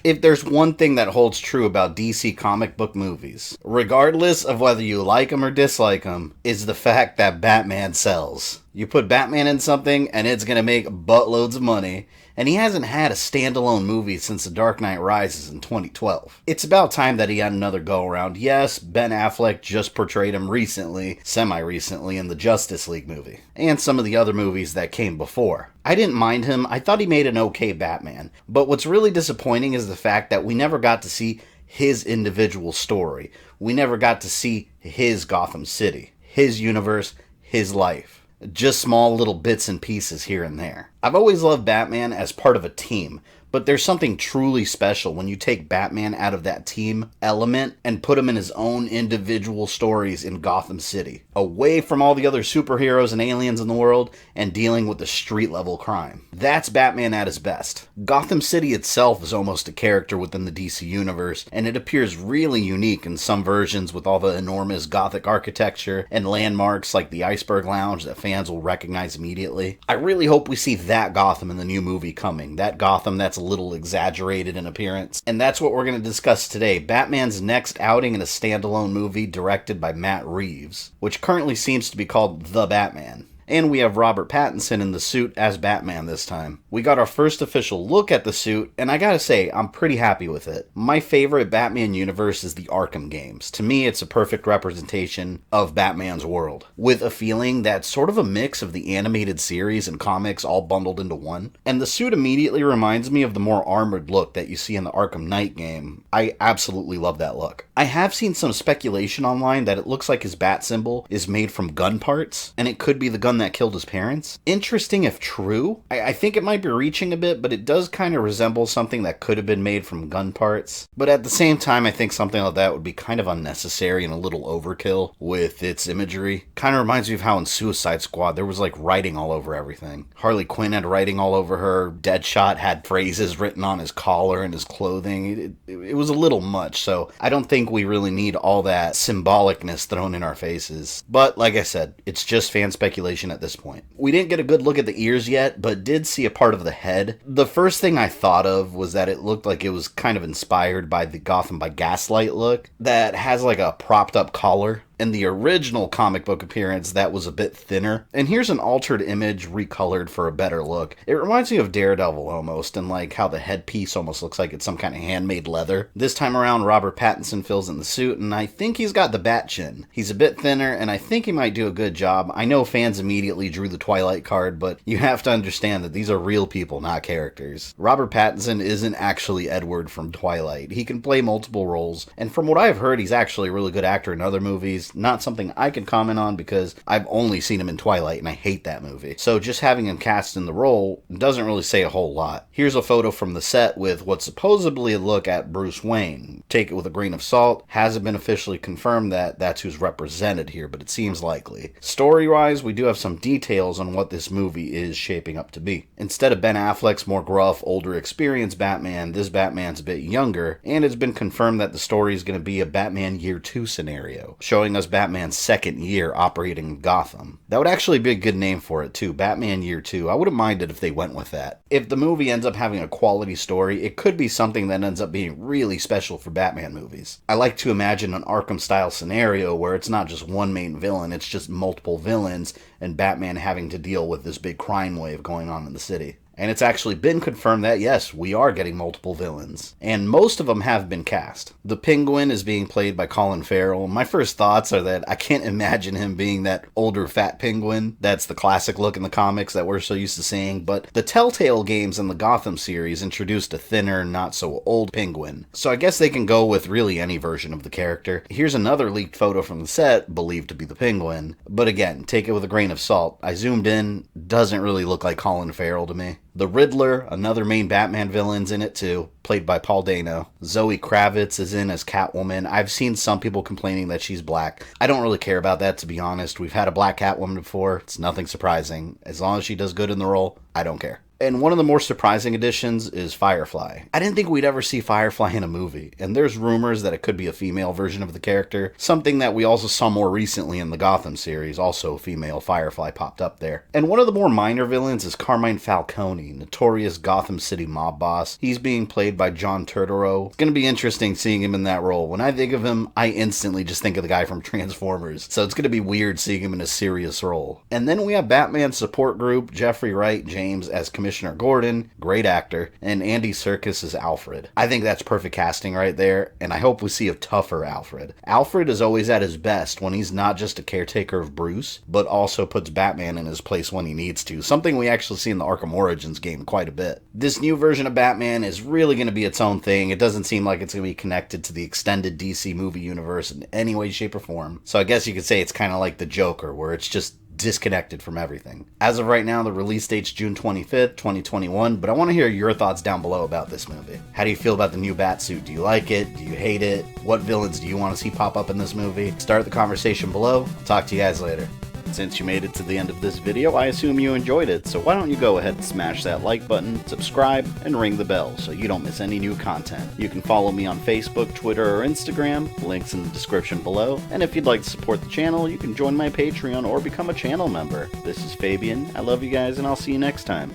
If there's one thing that holds true about DC comic book movies, regardless of whether you like them or dislike them, is the fact that Batman sells. You put Batman in something, and it's going to make buttloads of money, and he hasn't had a standalone movie since The Dark Knight Rises in 2012. It's about time that he had another go-around. Yes, Ben Affleck just portrayed him recently, semi-recently, in the Justice League movie, and some of the other movies that came before. I didn't mind him. I thought he made an okay Batman, but what's really disappointing is the fact that we never got to see his individual story. We never got to see his Gotham City, his universe, his life. Just small little bits and pieces here and there. I've always loved Batman as part of a team, but there's something truly special when you take Batman out of that team element and put him in his own individual stories in Gotham City, away from all the other superheroes and aliens in the world and dealing with the street level crime. That's Batman at his best. Gotham City itself is almost a character within the DC universe, and it appears really unique in some versions with all the enormous Gothic architecture and landmarks like the Iceberg Lounge that fans will recognize immediately. I really hope we see that Gotham in the new movie coming, that Gotham that's a little exaggerated in appearance. And that's what we're going to discuss today, Batman's next outing in a standalone movie directed by Matt Reeves, which currently seems to be called The Batman. And we have Robert Pattinson in the suit as Batman this time. We got our first official look at the suit, and I gotta say, I'm pretty happy with it. My favorite Batman universe is the Arkham games. To me, it's a perfect representation of Batman's world, with a feeling that's sort of a mix of the animated series and comics all bundled into one. And the suit immediately reminds me of the more armored look that you see in the Arkham Knight game. I absolutely love that look. I have seen some speculation online that it looks like his bat symbol is made from gun parts, and it could be the gun that killed his parents. Interesting if true. I think it might be reaching a bit, but it does kind of resemble something that could have been made from gun parts. But at the same time, I think something like that would be kind of unnecessary and a little overkill with its imagery. Kind of reminds me of how in Suicide Squad there was like writing all over everything. Harley Quinn had writing all over her. Deadshot had phrases written on his collar and his clothing. It was a little much, so I don't think we really need all that symbolicness thrown in our faces. But like I said, it's just fan speculation at this point. We didn't get a good look at the ears yet, but did see a part of the head. The first thing I thought of was that it looked like it was kind of inspired by the Gotham by Gaslight look that has like a propped up collar. In the original comic book appearance, that was a bit thinner. And here's an altered image recolored for a better look. It reminds me of Daredevil almost, and like how the headpiece almost looks like it's some kind of handmade leather. This time around, Robert Pattinson fills in the suit, and I think he's got the bat chin. He's a bit thinner, and I think he might do a good job. I know fans immediately drew the Twilight card, but you have to understand that these are real people, not characters. Robert Pattinson isn't actually Edward from Twilight. He can play multiple roles, and from what I've heard, he's actually a really good actor in other movies. Not something I can comment on because I've only seen him in Twilight and I hate that movie. So just having him cast in the role doesn't really say a whole lot. Here's a photo from the set with what's supposedly a look at Bruce Wayne. Take it with a grain of salt. Hasn't been officially confirmed that that's who's represented here, but it seems likely. Story-wise, we do have some details on what this movie is shaping up to be. Instead of Ben Affleck's more gruff, older, experienced Batman, this Batman's a bit younger, and it's been confirmed that the story is going to be a Batman Year 2 scenario, showing us Batman's second year operating in Gotham. That would actually be a good name for it too, Batman Year 2. I wouldn't mind it if they went with that. If the movie ends up having a quality story, it could be something that ends up being really special for Batman movies. I like to imagine an Arkham-style scenario where it's not just one main villain, it's just multiple villains, and Batman having to deal with this big crime wave going on in the city. And it's actually been confirmed that, yes, we are getting multiple villains. And most of them have been cast. The Penguin is being played by Colin Farrell. My first thoughts are that I can't imagine him being that older, fat penguin. That's the classic look in the comics that we're so used to seeing. But the Telltale games in the Gotham series introduced a thinner, not-so-old penguin. So I guess they can go with really any version of the character. Here's another leaked photo from the set, believed to be the Penguin. But again, take it with a grain of salt. I zoomed in, doesn't really look like Colin Farrell to me. The Riddler, another main Batman villain's in it too, played by Paul Dano. Zoe Kravitz is in as Catwoman. I've seen some people complaining that she's black. I don't really care about that, to be honest. We've had a black Catwoman before. It's nothing surprising. As long as she does good in the role, I don't care. And one of the more surprising additions is Firefly. I didn't think we'd ever see Firefly in a movie, and there's rumors that it could be a female version of the character, something that we also saw more recently in the Gotham series, also a female Firefly popped up there. And one of the more minor villains is Carmine Falcone, notorious Gotham City mob boss. He's being played by John Turturro. It's going to be interesting seeing him in that role. When I think of him, I instantly just think of the guy from Transformers, so it's going to be weird seeing him in a serious role. And then we have Batman's support group, Jeffrey Wright James as Commissioner Gordon, great actor, and Andy Serkis as Alfred. I think that's perfect casting right there, and I hope we see a tougher Alfred. Alfred is always at his best when he's not just a caretaker of Bruce, but also puts Batman in his place when he needs to, something we actually see in the Arkham Origins game quite a bit. This new version of Batman is really going to be its own thing. It doesn't seem like it's going to be connected to the extended DC movie universe in any way, shape, or form. So I guess you could say it's kind of like the Joker, where it's just disconnected from everything. As of right now, the release date's June 25th, 2021, but I want to hear your thoughts down below about this movie. How do you feel about the new Batsuit? Do you like it? Do you hate it? What villains do you want to see pop up in this movie? Start the conversation below. Talk to you guys later. Since you made it to the end of this video, I assume you enjoyed it, so why don't you go ahead and smash that like button, subscribe, and ring the bell so you don't miss any new content. You can follow me on Facebook, Twitter, or Instagram, links in the description below, and if you'd like to support the channel, you can join my Patreon or become a channel member. This is Fabian, I love you guys, and I'll see you next time.